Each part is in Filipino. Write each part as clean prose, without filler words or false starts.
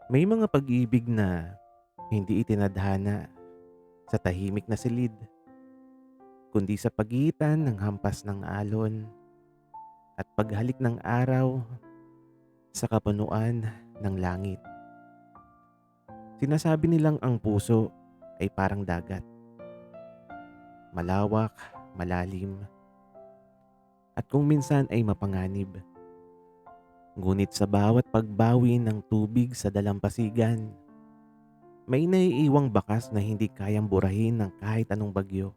May mga pag-ibig na hindi itinadhana sa tahimik na silid, kundi sa pagitan ng hampas ng alon at paghalik ng araw sa kapunuan ng langit. Sinasabi nilang ang puso ay parang dagat, malawak, malalim, at kung minsan ay mapanganib. Ngunit sa bawat pagbawi ng tubig sa dalampasigan, may naiiwang bakas na hindi kayang burahin ng kahit anong bagyo.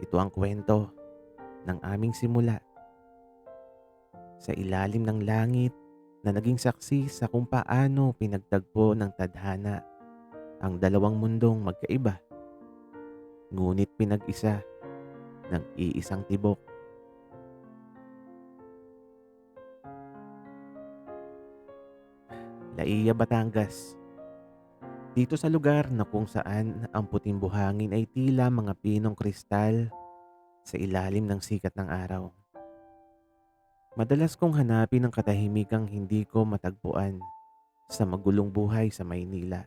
Ito ang kwento ng aming simula sa ilalim ng langit na naging saksi sa kung paano pinagtagpo ng tadhana ang dalawang mundong magkaiba, ngunit pinag-isa ng iisang tibok. Laia, Batangas. Dito sa lugar na kung saan ang puting buhangin ay tila mga pinong kristal sa ilalim ng sikat ng araw. Madalas kong hanapin ang katahimikang hindi ko matagpuan sa magulong buhay sa Maynila.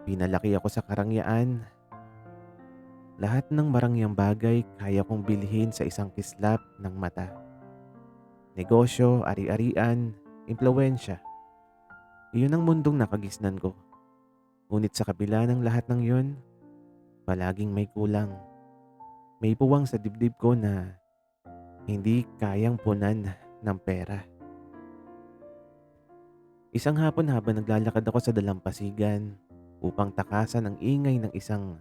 Pinalaki ako sa karangyaan. Lahat ng marangyang bagay kaya kong bilhin sa isang kislap ng mata. Negosyo, ari-arian, impluwensya. Iyon ang mundong nakagisnan ko. Ngunit sa kabila ng lahat ng yun, palaging may kulang. May puwang sa dibdib ko na hindi kayang punan ng pera. Isang hapon habang naglalakad ako sa dalampasigan upang takasan ang ingay ng isang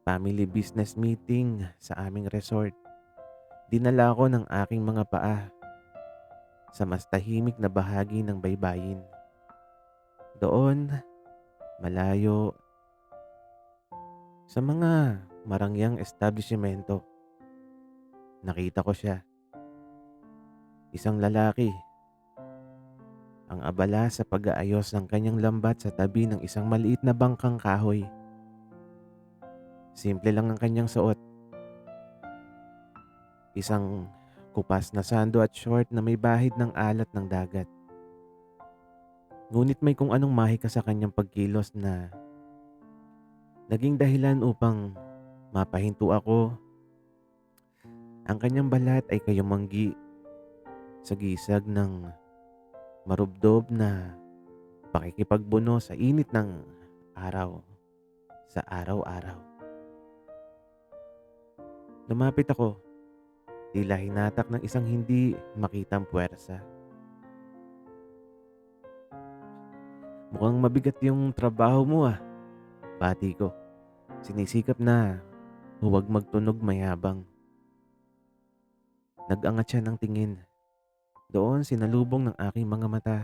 family business meeting sa aming resort, dinala ko ng aking mga paa sa mas tahimik na bahagi ng baybayin. Doon, malayo, sa mga marangyang establishmento, nakita ko siya. Isang lalaki, ang abala sa pag-aayos ng kanyang lambat sa tabi ng isang maliit na bangkang kahoy. Simple lang ang kanyang suot. Isang kupas na sando at short na may bahid ng alat ng dagat. Ngunit may kung anong mahika sa kanyang pagkilos na naging dahilan upang mapahinto ako. Ang kanyang balat ay kayumanggi sa gisag ng marubdob na pakikipagbuno sa init ng araw sa araw-araw. Lumapit ako, tila hinatak ng isang hindi makitang puwersa. Mukhang mabigat yung trabaho mo, bati ko. Sinisikap na huwag magtunog mayabang. Nag-angat siya ng tingin. Doon sinalubong ng aking mga mata,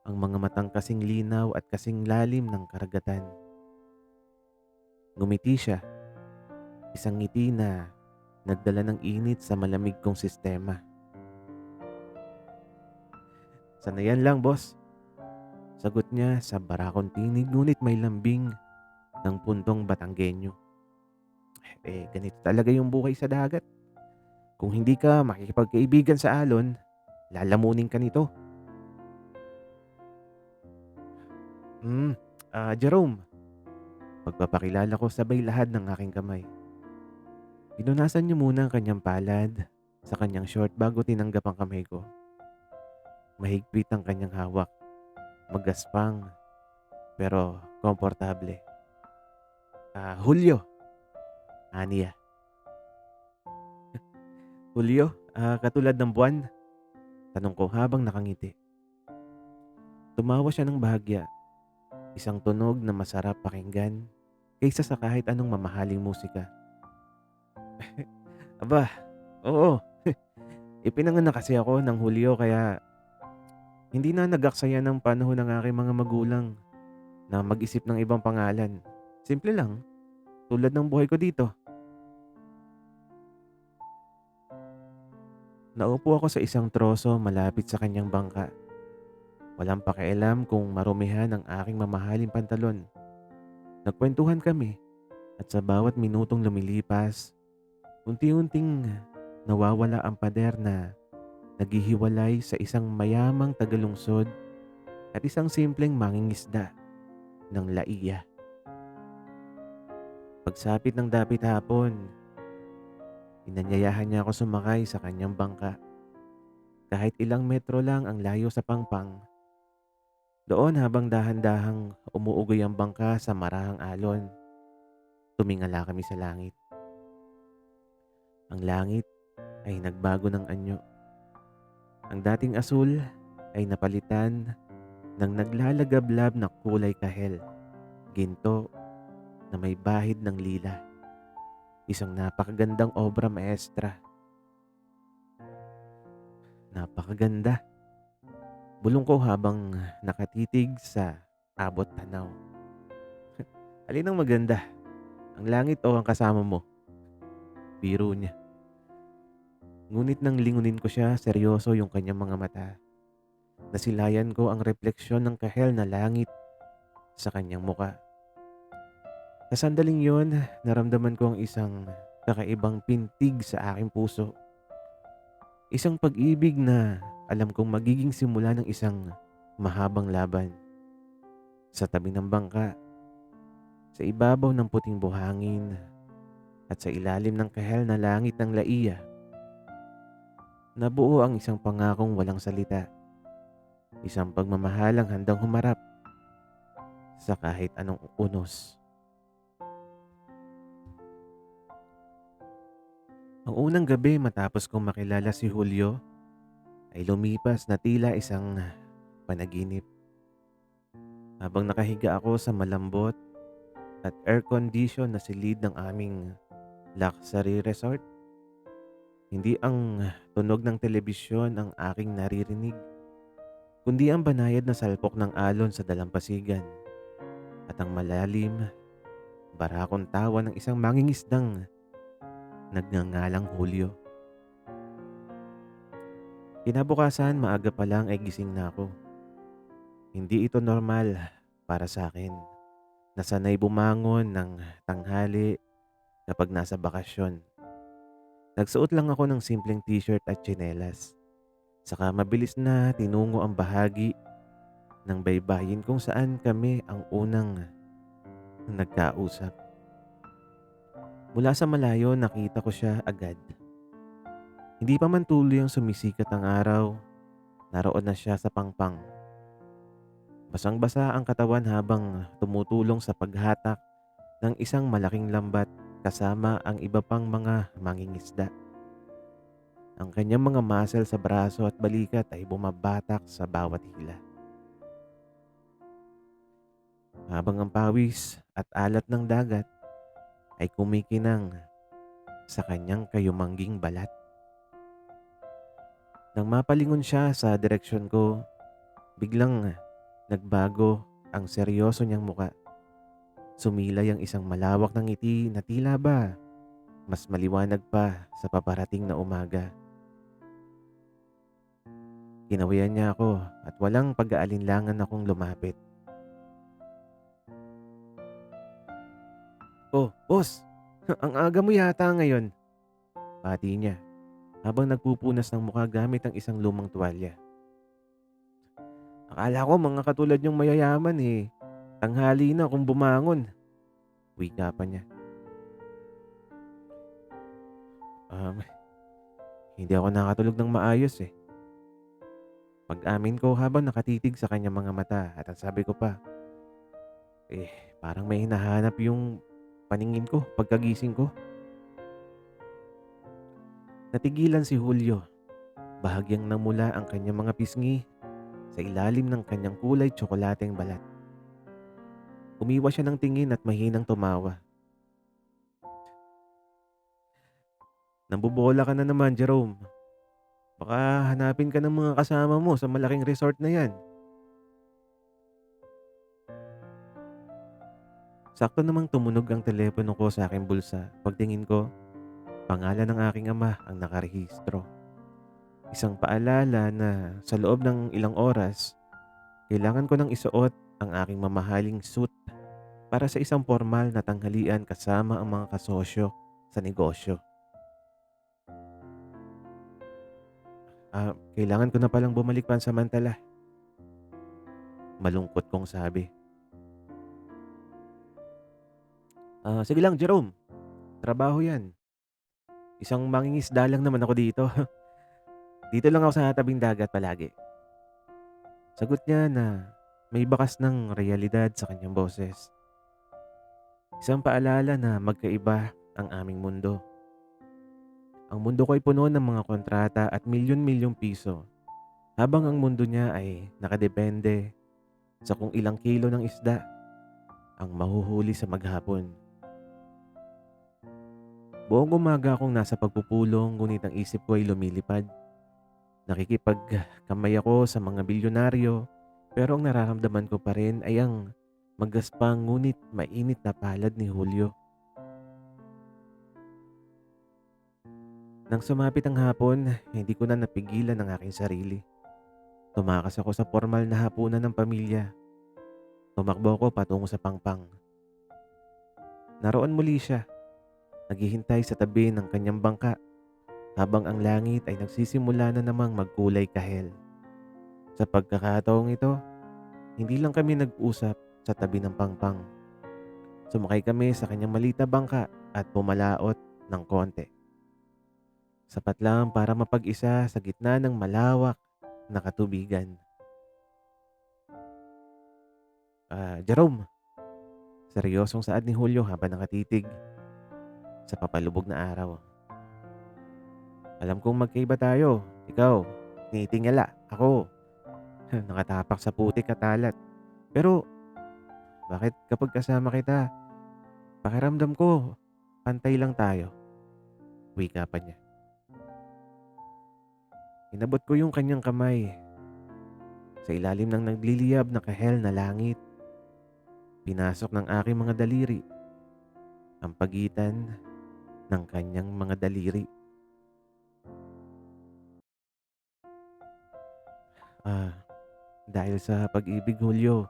ang mga matang kasing linaw at kasing lalim ng karagatan. Ngumiti siya, isang ngiti na nagdala ng init sa malamig kong sistema. Sanayan lang, boss. Sagot niya sa barakong tinig, ngunit may lambing ng puntong Batanggenyo. Ganito talaga yung buhay sa dagat. Kung hindi ka makikipagkaibigan sa alon, lalamunin ka nito. Hmm, Jerome. Pagpapakilala ko sabay lahad ng aking kamay. Pinunasan niyo muna ang kanyang palad sa kanyang short bago tinanggap ang kamay ko. Mahigpit ang kanyang hawak, magaspang pero komportable. Julio, aniya. Julio, katulad ng buwan? Tanong ko habang nakangiti. Tumawa siya ng bahagya, isang tunog na masarap pakinggan kaysa sa kahit anong mamahaling musika. Aba, oo. Ipinanganak kasi ako ng Hulyo kaya hindi na nag-aksaya ng panahon ng aking mga magulang na mag-isip ng ibang pangalan. Simple lang, tulad ng buhay ko dito. Naupo ako sa isang troso malapit sa kanyang bangka. Walang pakialam kung marumihan ang aking mamahaling pantalon. Nagkwentuhan kami at sa bawat minutong lumilipas, unti-unting nawawala ang pader na naghihiwalay sa isang mayamang tagalungsod at isang simpleng mangingisda ng Laiya. Pagsapit ng dapit hapon, inanyayahan niya ako sumakay sa kanyang bangka. Kahit ilang metro lang ang layo sa pangpang, doon habang dahan-dahang umuugoy ang bangka sa marahang alon, tumingala kami sa langit. Ang langit ay nagbago ng anyo. Ang dating asul ay napalitan ng naglalagablab na kulay kahel, ginto na may bahid ng lila. Isang napakagandang obra maestra. Napakaganda. Bulong ko habang nakatitig sa abot tanaw. Alin ang maganda? Ang langit o ang kasama mo? Biro niya. Ngunit nang lingunin ko siya, seryoso yung kanyang mga mata. Nasilayan ko ang refleksyon ng kahel na langit sa kanyang muka. Sa sandaling yon, naramdaman ko ang isang kakaibang pintig sa aking puso. Isang pag-ibig na alam kong magiging simula ng isang mahabang laban. Sa tabi ng bangka, sa ibabaw ng puting buhangin, at sa ilalim ng kahel na langit ng Laiya, nabuo ang isang pangakong walang salita. Isang pagmamahalang handang humarap sa kahit anong unos. Ang unang gabi matapos kong makilala si Julio ay lumipas na tila isang panaginip. Habang nakahiga ako sa malambot at air-condition na silid ng aming luxury resort, hindi ang tunog ng telebisyon ang aking naririnig, kundi ang banayad na salpok ng alon sa dalampasigan at ang malalim, barakong tawa ng isang mangingisdang nagngangalang Julio. Kinabukasan, maaga pa lang ay gising na ako. Hindi ito normal para sa akin. Nasanay bumangon ng tanghali kapag nasa bakasyon. Nagsuot lang ako ng simpleng t-shirt at tsinelas. Saka mabilis na tinungo ang bahagi ng baybayin kung saan kami ang unang nagkausap. Mula sa malayo nakita ko siya agad. Hindi pa man tuloy ang sumisikat ang araw, naroon na siya sa pangpang. Basang-basa ang katawan habang tumutulong sa paghatak ng isang malaking lambat kasama ang iba pang mga mangingisda. Ang kanyang mga muscle sa braso at balikat ay bumabatak sa bawat hila. Habang ang pawis at alat ng dagat ay kumikinang sa kanyang kayumangging balat. Nang mapalingon siya sa direksyon ko, biglang nagbago ang seryoso niyang muka. Sumilay ang isang malawak na ngiti na tila ba mas maliwanag pa sa paparating na umaga. Kinawian niya ako at walang pag-aalinlangan akong lumapit. "Oh, boss! Ang aga mo yata ngayon." Pati niya habang nagpupunas ng mukha gamit ang isang lumang tuwalya. "Akala ko mga katulad niyong mayayaman tanghali na kung bumangon." Wika pa niya. Um, Hindi ako nakatulog ng maayos eh. Pag-amin ko habang nakatitig sa kanyang mga mata at ang sabi ko pa, parang may hinahanap yung paningin ko pagkagising ko. Natigilan si Julio. Bahagyang namula ang kanyang mga pisngi sa ilalim ng kanyang kulay tsokolateng balat. Umiwas siya ng tingin at mahinang tumawa. "Nambobola ka na naman, Jerome. Baka hanapin ka ng mga kasama mo sa malaking resort na yan." Sakto namang tumunog ang telepono ko sa aking bulsa. Pagtingin ko, pangalan ng aking ama ang nakarehistro. Isang paalala na sa loob ng ilang oras, kailangan ko nang isuot ang aking mamahaling suit para sa isang formal na tanghalian kasama ang mga kasosyo sa negosyo. Kailangan ko na palang bumalik pansamantala, malungkot kong sabi. Sige lang Jerome, trabaho 'yan. Isang mangingisda lang naman ako dito. Dito lang ako sa tabing dagat palagi. Sagot niya na may bakas ng realidad sa kanyang boses. Isang paalala na magkaiba ang aming mundo. Ang mundo ko ay puno ng mga kontrata at milyon-milyong piso, habang ang mundo niya ay nakadepende sa kung ilang kilo ng isda ang mahuhuli sa maghapon. Buong umaga akong nasa pagpupulong ngunit ang isip ko ay lumilipad. Nakikipagkamay ako sa mga bilyonaryo pero ang nararamdaman ko pa rin ay ang magaspang ngunit mainit na palad ni Julio. Nang sumapit ang hapon, hindi ko na napigilan ang aking sarili. Tumakas ako sa formal na hapunan ng pamilya. Tumakbo ako patungo sa pangpang. Naroon muli siya, naghihintay sa tabi ng kanyang bangka habang ang langit ay nagsisimula na namang magkulay kahel. Sa pagkakataong ito, hindi lang kami nag-usap sa tabi ng pangpang. Sumakay kami sa kanyang maliit na bangka at pumalaot ng konti. Sapat lang para mapag-isa sa gitna ng malawak na katubigan. Jerome, seryosong saad ni Julio habang nakatitig sa papalubog na araw. Alam kong magkaiba tayo. Ikaw, tinitingala. Ako, nakatapak sa putik at alat. Pero bakit kapag kasama kita, pakiramdam ko, pantay lang tayo. Wika pa niya. Inabot ko yung kanyang kamay. Sa ilalim ng nagliliyab na kahel na langit, pinasok ng aking mga daliri ang pagitan ng kanyang mga daliri. Ah, Dahil sa pag-ibig, Julio,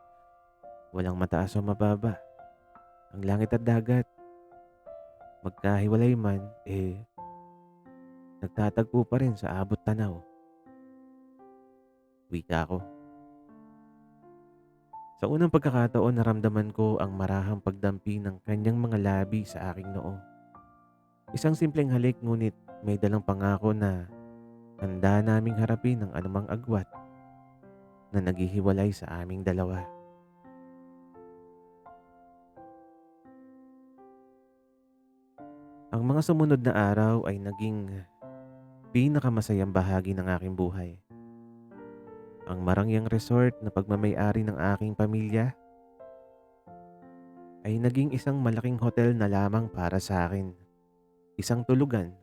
walang mataas o mababa. Ang langit at dagat, magkahiwalay man, nagtatagpo pa rin sa abot tanaw. Wika ko. Sa unang pagkakataon, naramdaman ko ang marahang pagdampi ng kanyang mga labi sa aking noo. Isang simpleng halik ngunit may dalang pangako na handa naming harapin ang anumang agwat na naghihiwalay sa aming dalawa. Ang mga sumunod na araw ay naging pinakamasayang bahagi ng aking buhay. Ang marangyang resort na pagmamay-ari ng aking pamilya ay naging isang malaking hotel na lamang para sa akin. Isang tulugan.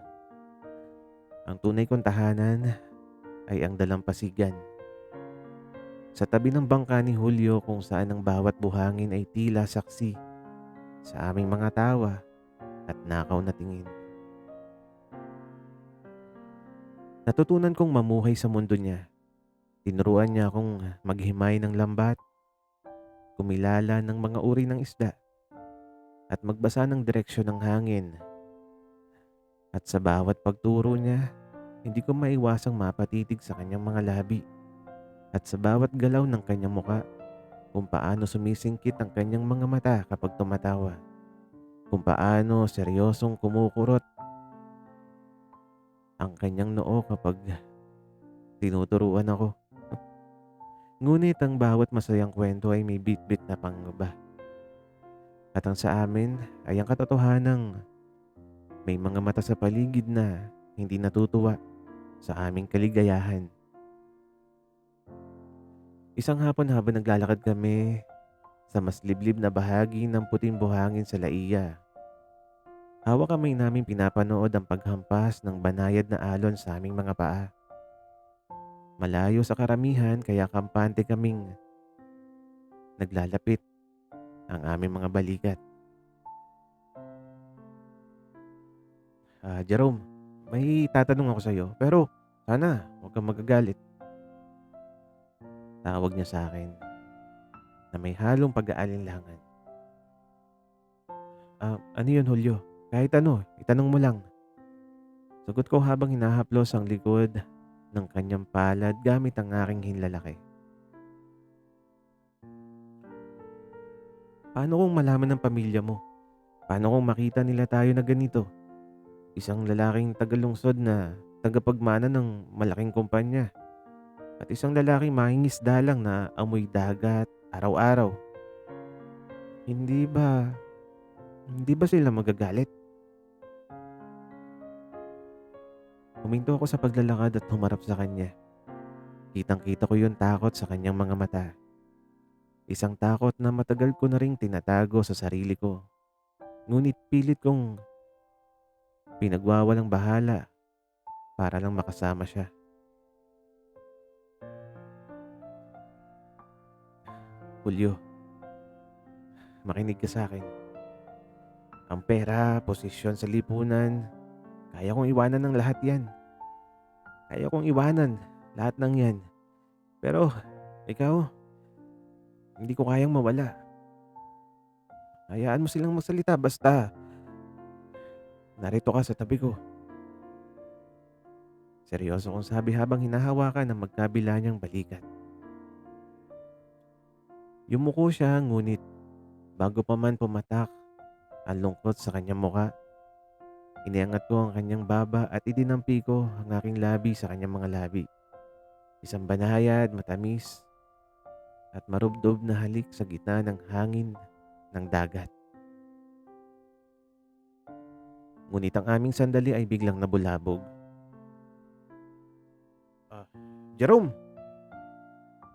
Ang tunay kong tahanan ay ang dalampasigan. Sa tabi ng bangka ni Julio kung saan ang bawat buhangin ay tila saksi sa aming mga tawa at nakaw na tingin. Natutunan kong mamuhay sa mundo niya. Tinuruan niya akong maghimay ng lambat, kumilala ng mga uri ng isda, at magbasa ng direksyon ng hangin. At sa bawat pagturo niya, hindi ko maiwasang mapatitig sa kanyang mga labi at sa bawat galaw ng kanyang muka kung paano sumisingkit ang kanyang mga mata kapag tumatawa, kung paano seryosong kumukurot ang kanyang noo kapag tinuturuan ako. Ngunit ang bawat masayang kwento ay may bit-bit na pangamba. At ang sa amin ay ang katotohanang may mga mata sa paligid na hindi natutuwa sa aming kaligayahan. Isang hapon habang naglalakad kami sa mas liblib na bahagi ng puting buhangin sa Laiya, hawak kamay namin pinapanood ang paghampas ng banayad na alon sa aming mga paa. Malayo sa karamihan kaya kampante kaming naglalapit ang aming mga balikat. Jerome, may tatanong ako sa'yo pero sana huwag kang magagalit. Tawag niya sa akin na may halong pag-aalinlangan. Ano yun Julio? Kahit ano, itanong mo lang. Sagot ko habang hinahaplos ang likod ng kanyang palad gamit ang aking hinlalaki. Paano kung malaman ng pamilya mo? Paano kung makita nila tayo na ganito? Isang lalaking tagalungsod na tagapagmana ng malaking kumpanya at isang lalaking mangingisda lang na amoy dagat araw-araw. Hindi ba, hindi ba sila magagalit? Huminto ako sa paglalakad at humarap sa kanya. Kitang-kita ko yung takot sa kanyang mga mata. Isang takot na matagal ko na ring tinatago sa sarili ko. Ngunit pilit kong pinagwawalang bahala para lang makasama siya. Julio, makinig ka sa akin. Ang pera, posisyon sa lipunan, kaya kong iwanan ng lahat yan. Kaya kong iwanan lahat ng yan. Pero ikaw, hindi ko kayang mawala. Hayaan mo silang magsalita basta narito ka sa tabi ko. Seryoso kong sabi habang hinahawakan ng magkabila niyang balikat. Yumuko siya ngunit bago pa man pumatak ang lungkot sa kanyang muka, iniangat ko ang kanyang baba at idinampi ko ang aking labi sa kanyang mga labi. Isang banayad, matamis at marubdob na halik sa gitna ng hangin ng dagat. Ngunit ang aming sandali ay biglang nabulabog. Ah, Jerome!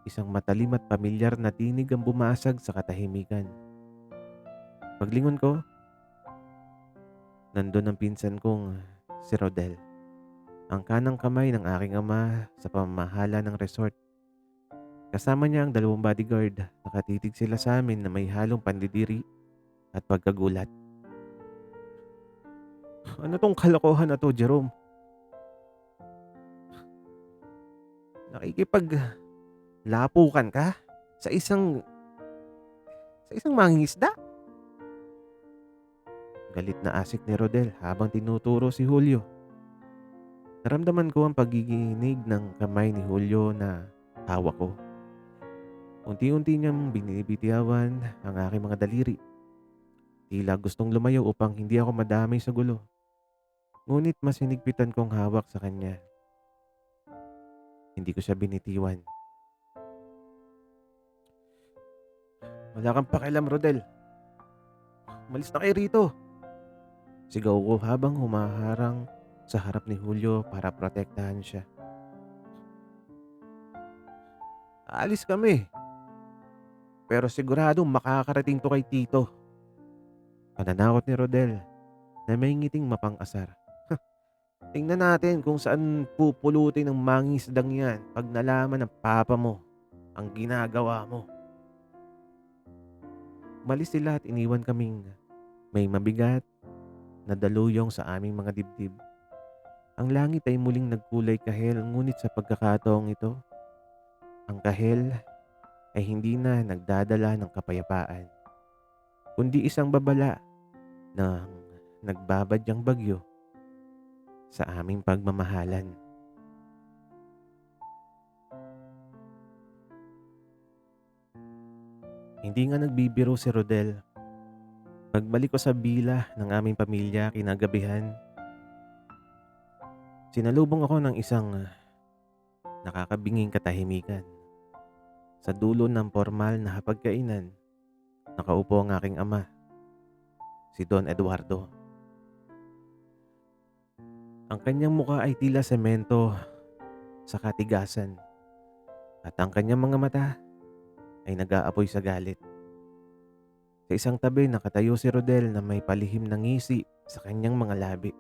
Isang matalim at pamilyar na tinig ang bumasag sa katahimikan. Paglingon ko, nandun ang pinsan kong si Rodel. Ang kanang kamay ng aking ama sa pamamahala ng resort. Kasama niya ang 2 bodyguard. Nakatitig sila sa amin na may halong pandidiri at pagkagulat. Ano tong kalokohan na to, Jerome? Nakikipaglapukan ka sa isang mangingisda? Galit na asik ni Rodel habang tinuturo si Julio. Naramdaman ko ang pagiginig ng kamay ni Julio na hawak ko. Unti-unti niyang binibitiyawan ang aking mga daliri. Tila gustong lumayo upang hindi ako madamay sa gulo. Ngunit mas hinigpitan kong hawak sa kanya. Hindi ko siya binitiwan. Wala kang pakialam, Rodel. Malis na kayo rito. Sigaw ko habang humaharang sa harap ni Julio para protektahan siya. Aalis kami. Pero siguradong makakarating to kay Tito. Pananakot ni Rodel na may ngiting mapang-asar. Tingnan natin kung saan pupulutin ng mangisdang yan pag nalaman ng papa mo ang ginagawa mo. Malis sila at iniwan kaming may mabigat na daluyong sa aming mga dibdib. Ang langit ay muling nagkulay kahel ngunit sa pagkakataong ito, ang kahel ay hindi na nagdadala ng kapayapaan, kundi isang babala ng nagbabadyang bagyo sa aming pagmamahalan. Hindi nga nagbibiro si Rodel. Pagbalik ko sa bila ng aming pamilya kinagabihan, sinalubong ako ng isang nakakabinging katahimikan. Sa dulo ng formal na hapagkainan, nakaupo ang aking ama, si Don Eduardo. Ang kanyang muka ay tila semento sa katigasan at ang kanyang mga mata ay nag-aapoy sa galit. Sa isang tabi nakatayo si Rodel na may palihim na ngisi sa kanyang mga labi.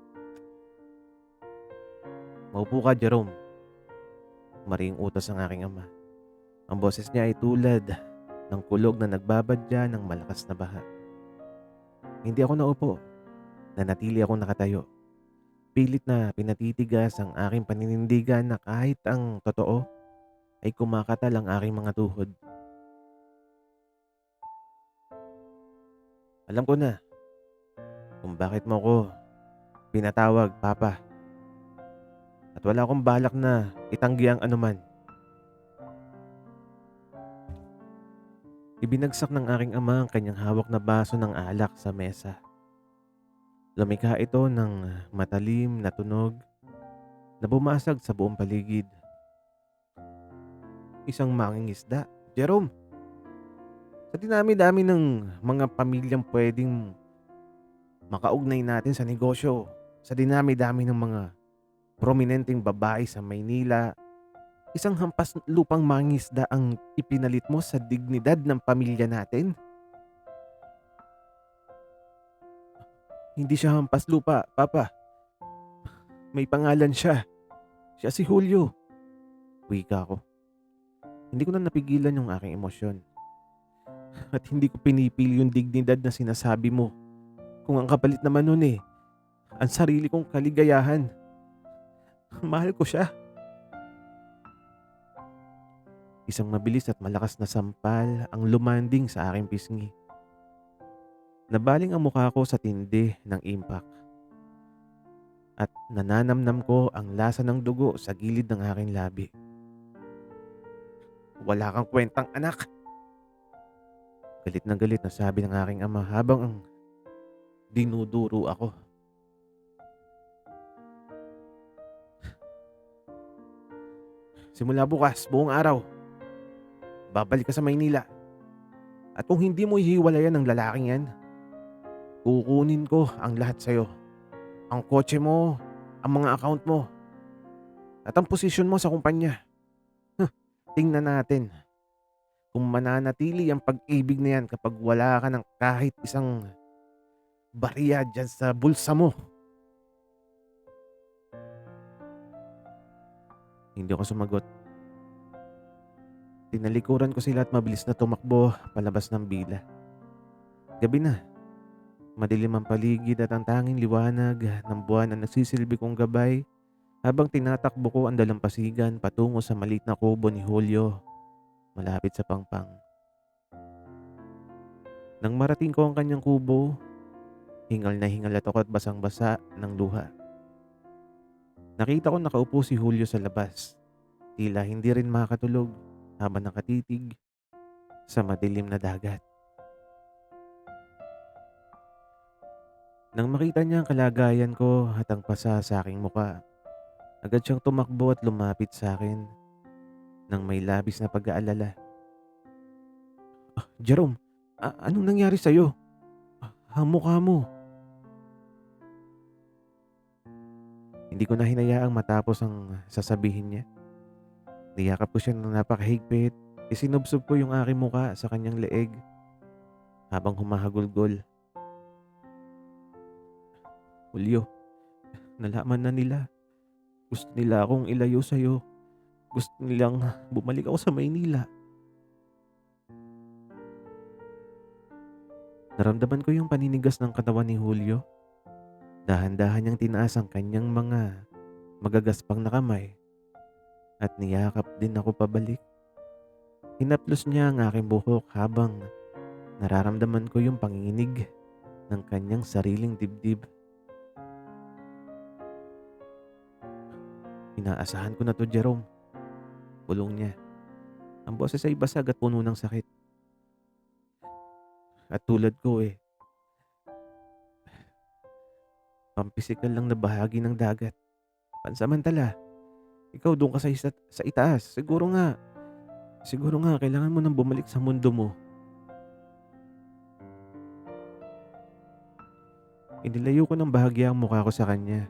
Maupo ka, Jerome. Maring utos ang aking ama. Ang boses niya ay tulad ng kulog na nagbabadya ng malakas na baha. Hindi ako naupo. Nanatili akong nakatayo. Pilit na pinatitigas ang aking paninindigan na kahit ang totoo ay kumakatal ang aking mga tuhod. Alam ko na kung bakit mo ko pinatawag, Papa. At wala akong balak na itanggi ang anuman. Ibinagsak ng aking ama ang kanyang hawak na baso ng alak sa mesa. Lumikha ito ng matalim na tunog na bumasag sa buong paligid. Isang mangingisda. Jerome, sa dinami-dami ng mga pamilyang pwedeng makaugnay natin sa negosyo, sa dinami-dami ng mga prominenteng babae sa Maynila, isang hampas lupang mangingisda ang ipinalit mo sa dignidad ng pamilya natin? Hindi siya hampas lupa, Papa. May pangalan siya. Siya si Julio. Wika ko. Hindi ko na napigilan yung aking emosyon. At hindi ko pinipili yung dignidad na sinasabi mo. Kung ang kapalit naman nun ang sarili kong kaligayahan. Mahal ko siya. Isang mabilis at malakas na sampal ang lumanding sa aking pisngi. Nabaling ang mukha ko sa tindi ng impact. At nananamnam ko ang lasa ng dugo sa gilid ng aking labi. Wala kang kwentang anak! Galit na sabi ng aking ama habang ang dinuduro ako. Simula bukas, buong araw, babalik ka sa Maynila. At kung hindi mo hihiwalayan ng lalaking yan, kukunin ko ang lahat sa'yo. Ang kotse mo, ang mga account mo, at ang posisyon mo sa kumpanya. Tingnan natin kung mananatili ang pag-ibig na yan kapag wala ka ng kahit isang bariya dyan sa bulsa mo. Hindi ako sumagot. Tinalikuran ko sila at mabilis na tumakbo palabas ng bila. Gabi na. Madilim ang paligid at ang tanging liwanag ng buwan ang nagsisilbi kong gabay habang tinatakbo ko ang dalampasigan patungo sa maliit na kubo ni Julio malapit sa pangpang. Nang marating ko ang kanyang kubo, hingal na hingal ako at basang-basa ng luha. Nakita ko nakaupo si Julio sa labas. Tila hindi rin makatulog habang nakatitig sa madilim na dagat. Nang makita niya ang kalagayan ko at ang pasa sa aking muka, agad siyang tumakbo at lumapit sa akin nang may labis na pag-aalala. Jerome, anong nangyari sa'yo? Ang mukha mo. Hindi ko na hinayaang matapos ang sasabihin niya. Niyakap ko siya ng napakahigpit. Isinubsob ko yung aking muka sa kanyang leeg habang humahagulgol. Julio, nalaman na nila. Gusto nila akong ilayo sa'yo. Gusto nilang bumalik ako sa Maynila. Naramdaman ko yung paninigas ng katawan ni Julio. Dahan-dahan niyang tinaas ang kanyang mga magagaspang na kamay at niyakap din ako pabalik. Hinaplos niya ang aking buhok habang nararamdaman ko yung panginginig ng kanyang sariling dibdib. Inaasahan ko na to, Jerome. Bulong niya. Ang boses ay basag at puno ng sakit. At tulad ko pampisikal lang na bahagi ng dagat. Pansamantala, ikaw doon ka sa itaas. Siguro nga kailangan mo nang bumalik sa mundo mo. Inilayo ko ng bahagya ang mukha ko sa kanya.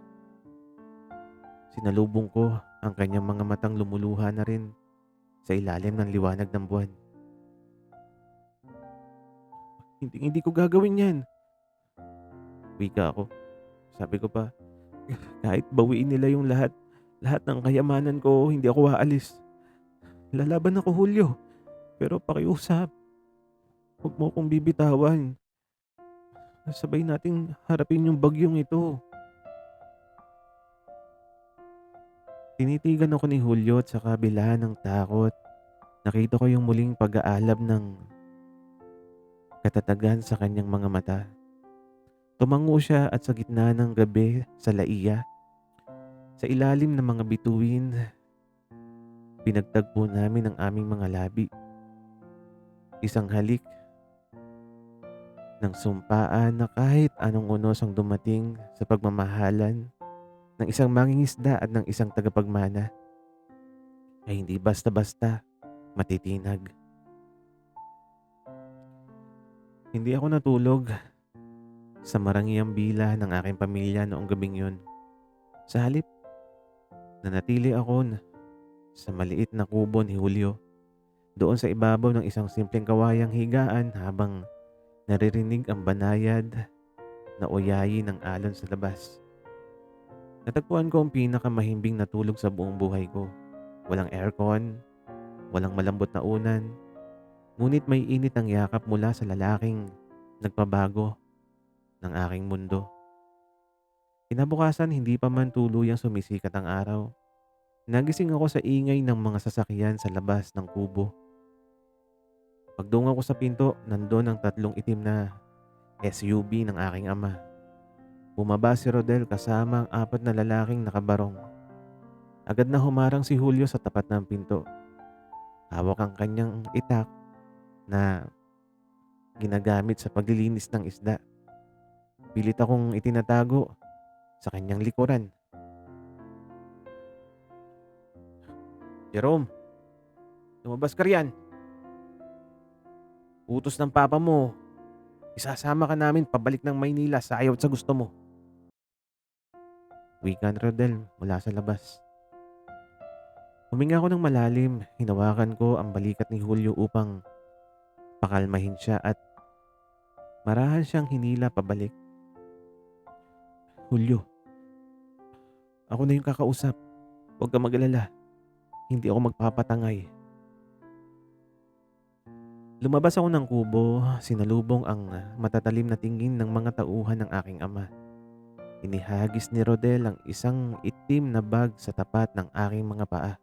Sinalubong ko ang kanyang mga matang lumuluha na rin sa ilalim ng liwanag ng buwan. Hindi ko gagawin yan. Wika ako. Sabi ko pa, kahit bawiin nila yung lahat ng kayamanan ko, hindi ako aalis. Lalaban ako, Julio. Pero pakiusap, huwag mo akong bibitawan. Sabay nating harapin yung bagyong ito. Tinitigan ako ni Julio at sa kabila ng takot, nakita ko yung muling pag-aalab ng katatagan sa kanyang mga mata. Tumango siya at sa gitna ng gabi sa laiya, Sa ilalim ng mga bituin, pinagtagpo namin ang aming mga labi. Isang halik ng sumpaan na kahit anong unos ang dumating sa pagmamahalan ng isang mangingisda at ng isang tagapagmana ay hindi basta-basta matitinag. Hindi ako natulog sa marangyang bila ng aking pamilya noong gabing yun. Sa halip, nanatili ako sa maliit na kubo ni Julio doon sa ibabaw ng isang simpleng kawayang higaan habang naririnig ang banayad na uyayi ng alon sa labas. Natagpuan ko ang pinakamahimbing na tulog sa buong buhay ko. Walang aircon, walang malambot na unan, ngunit may init ang yakap mula sa lalaking nagpabago ng aking mundo. Kinabukasan, hindi pa man tuluyang sumisikat ang araw. Nagising ako sa ingay ng mga sasakyan sa labas ng kubo. Pagdungaw ko sa pinto, nandun ang tatlong itim na SUV ng aking ama. Bumaba si Rodel kasama ang apat na lalaking nakabarong. Agad na humarang si Julio sa tapat ng pinto. Hawak ang kanyang itak na ginagamit sa paglilinis ng isda. Pilit akong itinatago sa kanyang likuran. Jerome, lumabas ka riyan. Utos ng papa mo, isasama ka namin pabalik ng Maynila sa ayaw at sa gusto mo. Wika ni Rodel mula sa labas. Huminga ako ng malalim, hinawakan ko ang balikat ni Julio upang pakalmahin siya at marahan siyang hinila pabalik. Julio, ako na yung kakausap. Huwag ka mag-alala. Hindi ako magpapatangay. Lumabas ako ng kubo, sinalubong ang matatalim na tingin ng mga tauhan ng aking ama. Inihagis ni Rodel ang isang itim na bag sa tapat ng aking mga paa.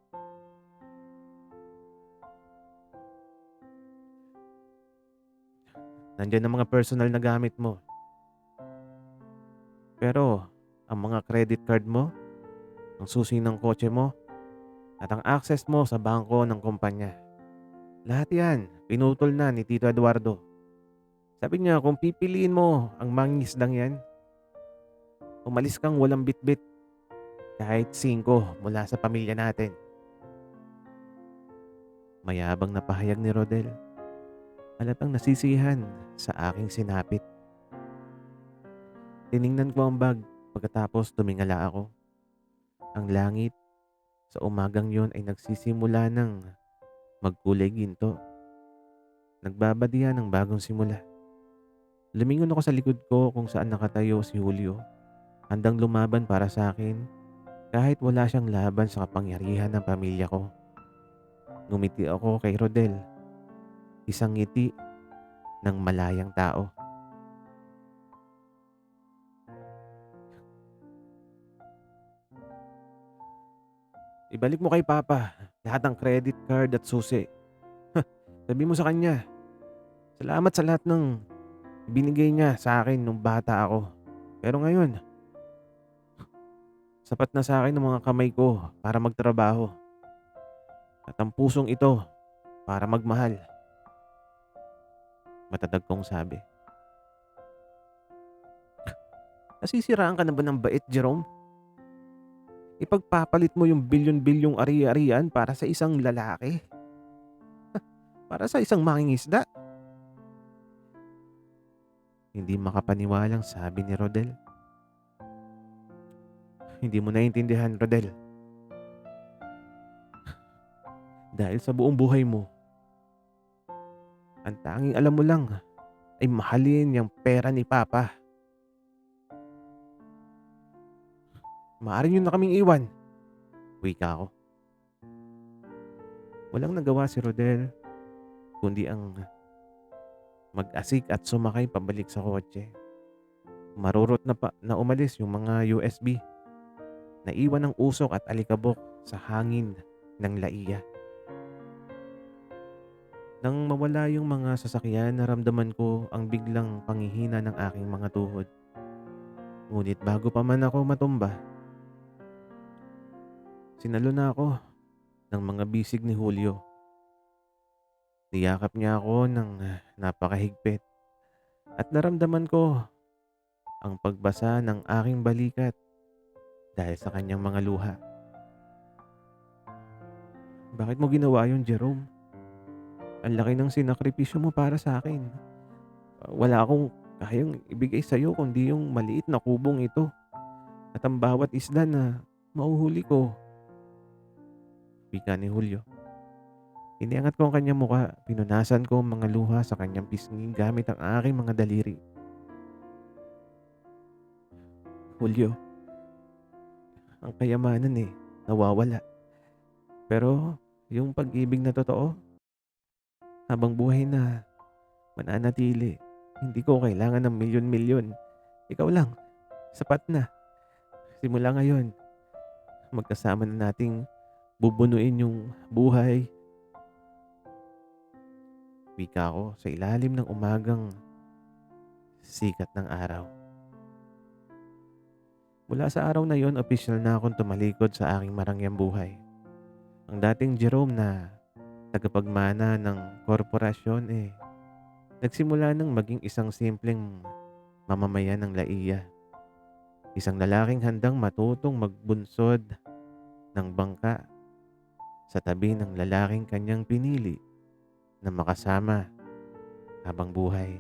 Nandiyan ang mga personal na gamit mo. Pero ang mga credit card mo, ang susi ng kotse mo, at ang access mo sa bangko ng kumpanya. Lahat yan, pinutol na ni Tito Eduardo. Sabi niya kung pipiliin mo ang mangingisdang yan, umalis kang walang bitbit kahit 5 mula sa pamilya natin. Mayabang na pahayag ni Rodel. Halatang nasisihan sa aking sinapit. Tiningnan ko ang bag pagkatapos tumingala ako. Ang langit sa umagang yon ay nagsisimula ng magkulay ginto. Nagbabadiyan ng bagong simula. Lumingon ako sa likod ko kung saan nakatayo si Julio, handang lumaban para sa akin kahit wala siyang laban sa kapangyarihan ng pamilya ko. Ngumiti ako kay Rodel, isang ngiti ng malayang tao. Ibalik mo kay Papa lahat ng credit card at susi. Sabi mo sa kanya, salamat sa lahat ng binigay niya sa akin nung bata ako. Pero ngayon, sapat na sa akin ang mga kamay ko para magtrabaho. At ang pusong ito para magmahal. Matatag kong sabi. Nasisiraan ka na ba ng bait, Jerome? Ipagpapalit mo yung bilyon-bilyong ari-arian para sa isang lalaki? Para sa isang mangingisda? Hindi makapaniwalang sabi ni Rodel. Hindi mo naiintindihan, Rodel. Dahil sa buong buhay mo, ang tanging alam mo lang ay mahalin yung pera ni Papa. Maaari niyo na kaming iwan. Wika ako. Walang nagawa si Rodel kundi ang mag-asik at sumakay pabalik sa kotse. Marurot na umalis yung mga USB. Naiwan ng usok at alikabok sa hangin ng laiya. Nang mawala yung mga sasakyan, naramdaman ko ang biglang panghihina ng aking mga tuhod. Ngunit bago pa man ako matumba, Sinalo na ako ng mga bisig ni Julio. Niyakap niya ako ng napakahigpit at naramdaman ko ang pagbasa ng aking balikat dahil sa kanyang mga luha. Bakit mo ginawa yun, Jerome? Ang laki ng sinakripisyo mo para sa akin. Wala akong kayang ibigay sa'yo kundi yung maliit na kubong ito at ang bawat isda na mauhuli ko, wika ni Julio. Iniangat ko ang kanyang muka, pinunasan ko ang mga luha sa kanyang pisngi gamit ang aking mga daliri. Julio, ang kayamanan nawawala. Pero yung pag-ibig na totoo, habang buhay na mananatili, hindi ko kailangan ng milyon-milyon. Ikaw lang, sapat na. Simula ngayon, magkasama na nating bubunuin yung buhay. Wika ko sa ilalim ng umagang sikat ng araw. Mula sa araw na yon, opisyal na akong tumalikod sa aking marangyang buhay. Ang dating Jerome na tagapagmana ng korporasyon nagsimula ng maging isang simpleng mamamayan ng Laiya. Isang lalaking handang matutong magbunsod ng bangka sa tabi ng lalaking kanyang pinili na makasama habang buhay.